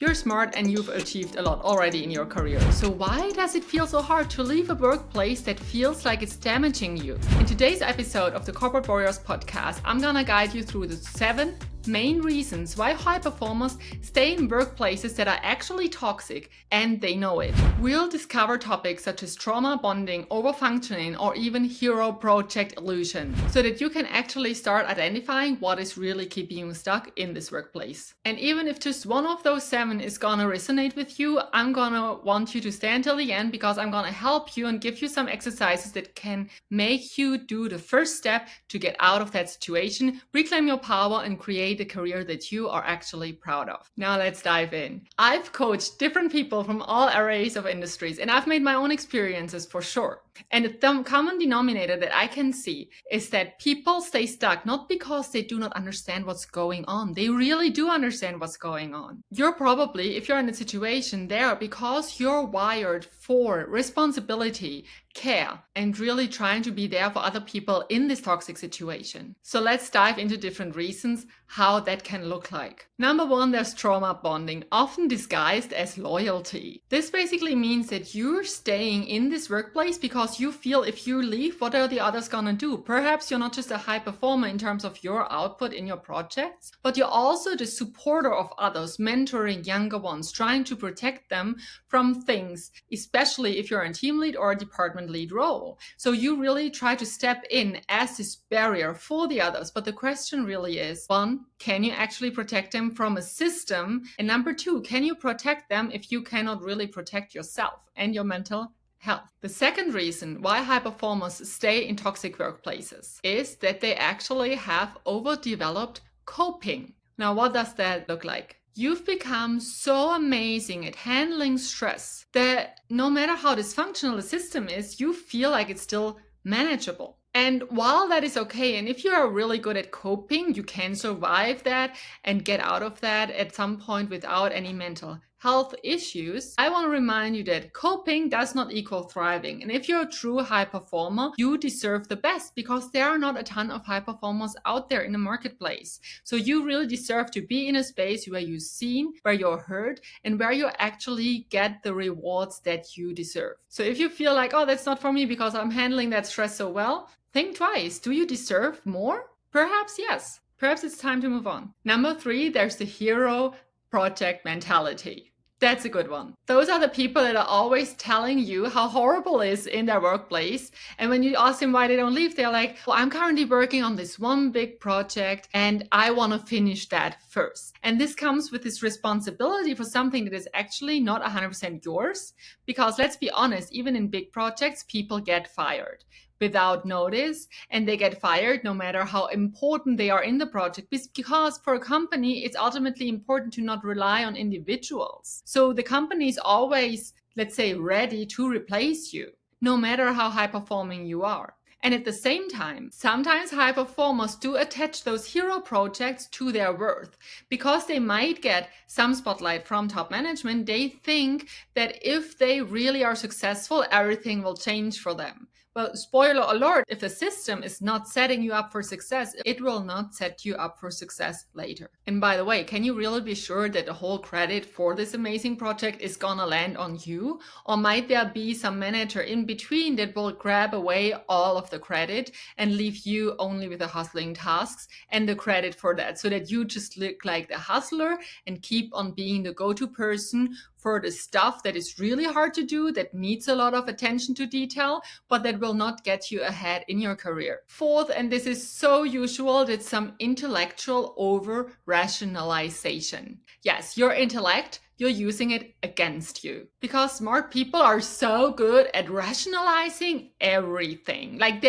You're smart and you've achieved a lot already in your career. So why does it feel so hard to leave a workplace that feels like it's damaging you? In today's episode of the Corporate Warriors podcast, I'm gonna guide you through the 7 main reasons why high performers stay in workplaces that are actually toxic and they know it. We'll discover topics such as trauma bonding, overfunctioning, or even hero project illusion so that you can actually start identifying what is really keeping you stuck in this workplace. And even if just one of those 7 is gonna resonate with you, I'm gonna want you to stay until the end because I'm gonna help you and give you some exercises that can make you do the first step to get out of that situation, reclaim your power, and create a career that you are actually proud of. Now let's dive in. I've coached different people from all arrays of industries and I've made my own experiences for sure. And the common denominator that I can see is that people stay stuck not because they do not understand what's going on. They really do understand what's going on. You're probably, if you're in a situation there, because you're wired for responsibility, care, and really trying to be there for other people in this toxic situation. So let's dive into different reasons how that can look like. Number 1, there's trauma bonding, often disguised as loyalty. This basically means that you're staying in this workplace because you feel if you leave, what are the others gonna do? Perhaps you're not just a high performer in terms of your output in your projects, but you're also the supporter of others, mentoring younger ones, trying to protect them from things, especially if you're a team lead or a department lead role. So you really try to step in as this barrier for the others. But the question really is, 1, can you actually protect them from a system? And number 2, can you protect them if you cannot really protect yourself and your mental health? The second reason why high performers stay in toxic workplaces is that they actually have overdeveloped coping. Now, what does that look like? You've become so amazing at handling stress that no matter how dysfunctional the system is, you feel like it's still manageable. And while that is okay, and if you are really good at coping, you can survive that and get out of that at some point without any mental health issues, I want to remind you that coping does not equal thriving. And if you're a true high performer, you deserve the best because there are not a ton of high performers out there in the marketplace. So you really deserve to be in a space where you're seen, where you're heard, and where you actually get the rewards that you deserve. So if you feel like, oh, that's not for me because I'm handling that stress so well, think twice. Do you deserve more? Perhaps yes. Perhaps it's time to move on. Number 3, there's the hero project mentality. That's a good one. Those are the people that are always telling you how horrible it is in their workplace. And when you ask them why they don't leave, they're like, well, I'm currently working on this one big project and I want to finish that first. And this comes with this responsibility for something that is actually not 100% yours. Because let's be honest, even in big projects, people get fired without notice, and they get fired no matter how important they are in the project, because for a company, it's ultimately important to not rely on individuals. So the company is always, let's say, ready to replace you, no matter how high performing you are. And at the same time, sometimes high performers do attach those hero projects to their worth. Because they might get some spotlight from top management, they think that if they really are successful, everything will change for them. Well, spoiler alert, if the system is not setting you up for success, it will not set you up for success later. And by the way, can you really be sure that the whole credit for this amazing project is gonna land on you? Or might there be some manager in between that will grab away all of the credit and leave you only with the hustling tasks and the credit for that, so that you just look like the hustler and keep on being the go-to person for the stuff that is really hard to do, that needs a lot of attention to detail, but that will not get you ahead in your career. 4th, and this is so usual, that's some intellectual over-rationalization. Yes, your intellect, you're using it against you. Because smart people are so good at rationalizing everything. Like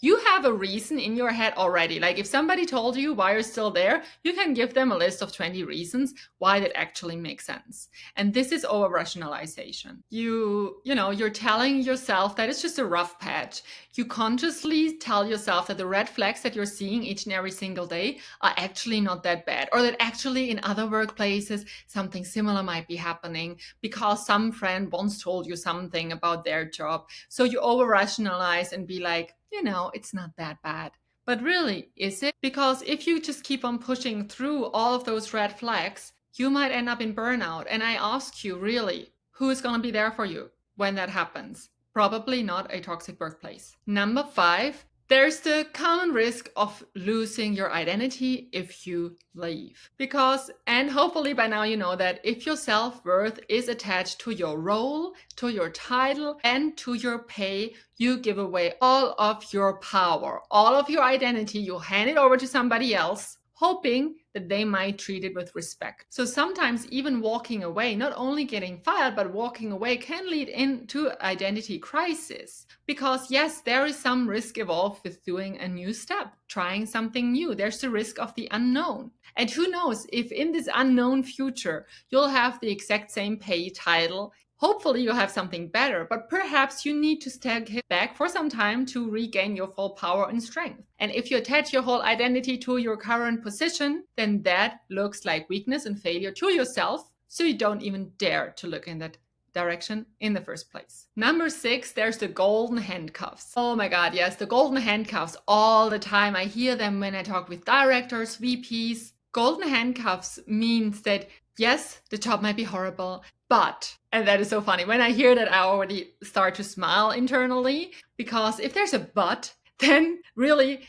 you have a reason in your head already. Like if somebody told you why you're still there, you can give them a list of 20 reasons why that actually makes sense. And this is over rationalization. You're telling yourself that it's just a rough patch. You consciously tell yourself that the red flags that you're seeing each and every single day are actually not that bad, or that actually in other workplaces something similar might be happening because some friend once told you something about their job. So you over rationalize and be like, it's not that bad. But really, is it? Because if you just keep on pushing through all of those red flags, you might end up in burnout. And I ask you, really, who is going to be there for you when that happens? Probably not a toxic workplace. Number 5, there's the common risk of losing your identity if you leave. Because, and hopefully by now you know that if your self-worth is attached to your role, to your title, and to your pay, you give away all of your power, all of your identity, you hand it over to somebody else, hoping that they might treat it with respect. So sometimes even walking away, not only getting fired, but walking away can lead into identity crisis. Because yes, there is some risk involved with doing a new step, trying something new. There's the risk of the unknown. And who knows if in this unknown future, you'll have the exact same pay title. Hopefully you have something better, but perhaps you need to step back for some time to regain your full power and strength. And if you attach your whole identity to your current position, then that looks like weakness and failure to yourself, so you don't even dare to look in that direction in the first place. Number 6, there's the golden handcuffs. Oh my God, yes, the golden handcuffs all the time. I hear them when I talk with directors, VPs. Golden handcuffs means that yes, the job might be horrible, but, and that is so funny, when I hear that I already start to smile internally, because if there's a but, then really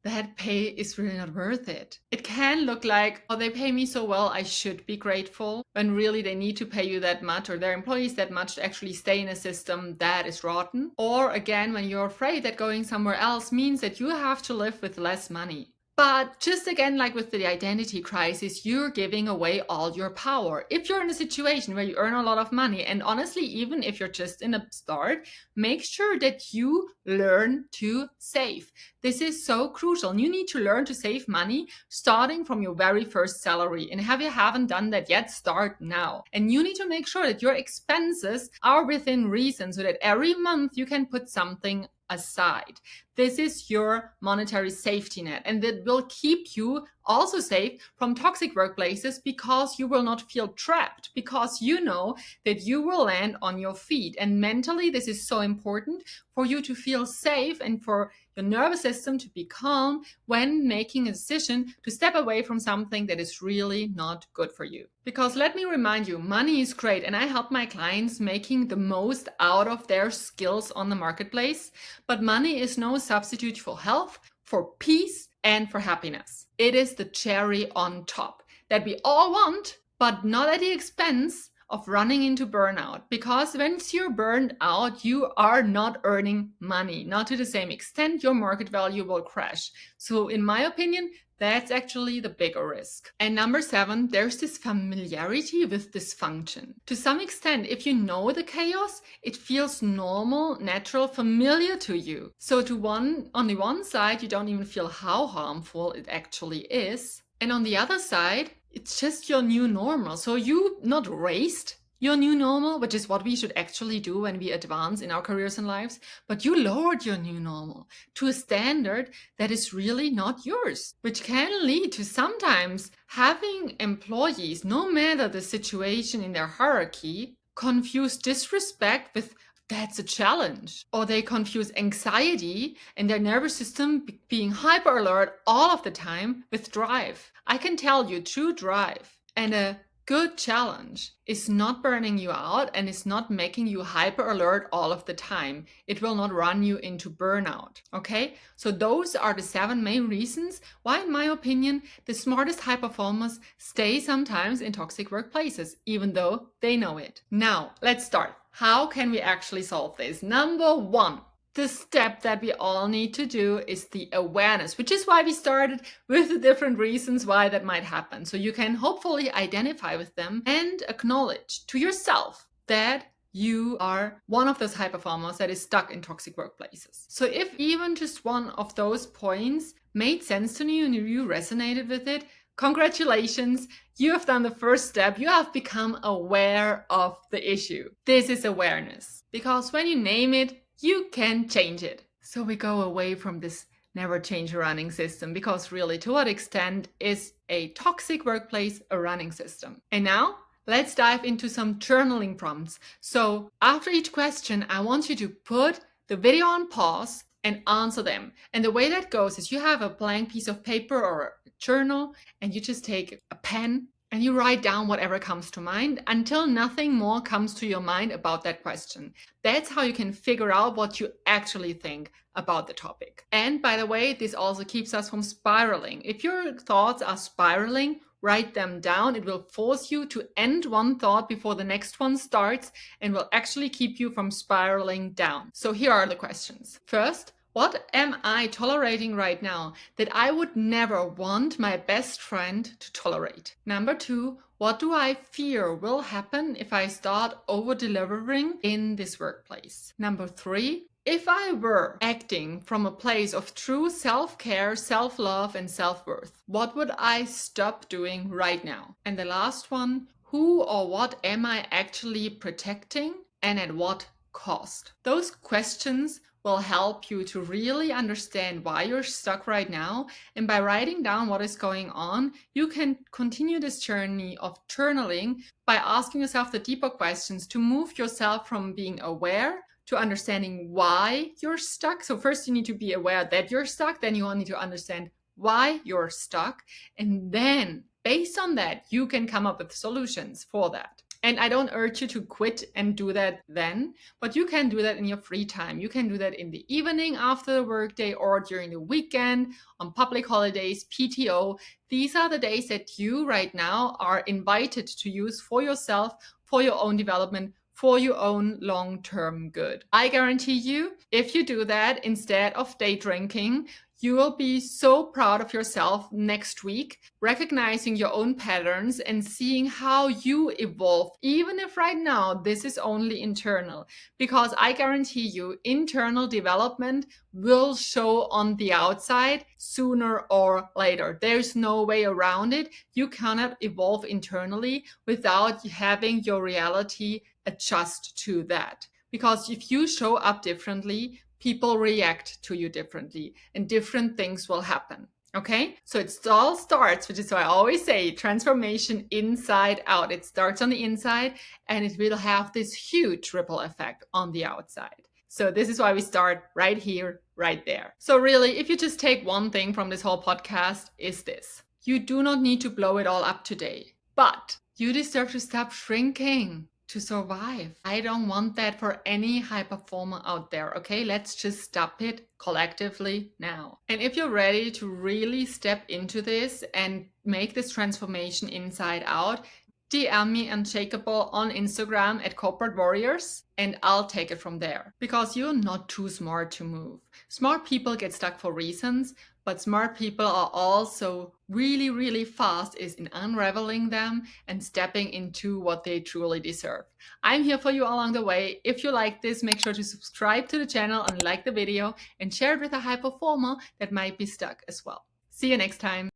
that pay is really not worth it. It can look like, oh, they pay me so well, I should be grateful, when really they need to pay you that much or their employees that much to actually stay in a system that is rotten. Or again, when you're afraid that going somewhere else means that you have to live with less money. But just again, like with the identity crisis, you're giving away all your power. If you're in a situation where you earn a lot of money, and honestly, even if you're just in a start, make sure that you learn to save. This is so crucial. You need to learn to save money starting from your very first salary. And if you haven't done that yet, start now. And you need to make sure that your expenses are within reason so that every month you can put something aside. This is your monetary safety net, and that will keep you also safe from toxic workplaces because you will not feel trapped, because you know that you will land on your feet. And mentally, this is so important for you to feel safe and for your nervous system to be calm when making a decision to step away from something that is really not good for you. Because let me remind you, money is great, and I help my clients making the most out of their skills on the marketplace, but money is no substitute for health, for peace, and for happiness. It is the cherry on top that we all want, but not at the expense of running into burnout. Because once you're burned out, you are not earning money. Not to the same extent, your market value will crash. So in my opinion, that's actually the bigger risk. And number 7, there's this familiarity with dysfunction. To some extent, if you know the chaos, it feels normal, natural, familiar to you. So on the one side, you don't even feel how harmful it actually is. And on the other side, it's just your new normal. So you not raised your new normal, which is what we should actually do when we advance in our careers and lives, but you lowered your new normal to a standard that is really not yours, which can lead to sometimes having employees, no matter the situation in their hierarchy, confuse disrespect with that's a challenge. Or they confuse anxiety and their nervous system being hyper alert all of the time with drive. I can tell you, true drive and a good challenge is not burning you out and is not making you hyper alert all of the time. It will not run you into burnout. Okay? So those are the 7 main reasons why, in my opinion, the smartest high performers stay sometimes in toxic workplaces, even though they know it. Now, let's start. How can we actually solve this? Number 1. The step that we all need to do is the awareness, which is why we started with the different reasons why that might happen. So you can hopefully identify with them and acknowledge to yourself that you are one of those high performers that is stuck in toxic workplaces. So if even just one of those points made sense to you and you resonated with it, congratulations, you have done the first step. You have become aware of the issue. This is awareness, because when you name it, you can change it. So we go away from this never change a running system, because really, to what extent is a toxic workplace a running system? And now let's dive into some journaling prompts. So after each question, I want you to put the video on pause and answer them. And the way that goes is you have a blank piece of paper or a journal, and you just take a pen And you write down whatever comes to mind until nothing more comes to your mind about that question. That's how you can figure out what you actually think about the topic. And by the way, this also keeps us from spiraling. If your thoughts are spiraling, write them down. It will force you to end one thought before the next one starts and will actually keep you from spiraling down. So here are the questions. First, what am I tolerating right now that I would never want my best friend to tolerate? Number 2, what do I fear will happen if I start over-delivering in this workplace? Number 3, if I were acting from a place of true self-care, self-love, and self-worth, what would I stop doing right now? And the last one, who or what am I actually protecting and at what cost? Those questions will help you to really understand why you're stuck right now. And by writing down what is going on, you can continue this journey of journaling by asking yourself the deeper questions to move yourself from being aware to understanding why you're stuck. So first you need to be aware that you're stuck, then you need to understand why you're stuck. And then based on that, you can come up with solutions for that. And I don't urge you to quit and do that then, but you can do that in your free time. You can do that in the evening after the workday or during the weekend, on public holidays, PTO. These are the days that you right now are invited to use for yourself, for your own development, for your own long-term good. I guarantee you, if you do that instead of day drinking, you will be so proud of yourself next week, recognizing your own patterns and seeing how you evolve, even if right now this is only internal. Because I guarantee you, internal development will show on the outside sooner or later. There's no way around it. You cannot evolve internally without having your reality adjust to that. Because if you show up differently, people react to you differently and different things will happen. Okay, so it all starts, which is why I always say transformation inside out. It starts on the inside and it will have this huge ripple effect on the outside. So this is why we start right here, right there. So really, if you just take one thing from this whole podcast, is this: you do not need to blow it all up today, but you deserve to stop shrinking to survive. I don't want that for any high performer out there, okay? Let's just stop it collectively now. And if you're ready to really step into this and make this transformation inside out, DM me Unshakable on Instagram at Corporate Warriors and I'll take it from there. Because you're not too smart to move. Smart people get stuck for reasons, but smart people are also really, really fast in unraveling them and stepping into what they truly deserve. I'm here for you along the way. If you like this, make sure to subscribe to the channel and like the video and share it with a high performer that might be stuck as well. See you next time.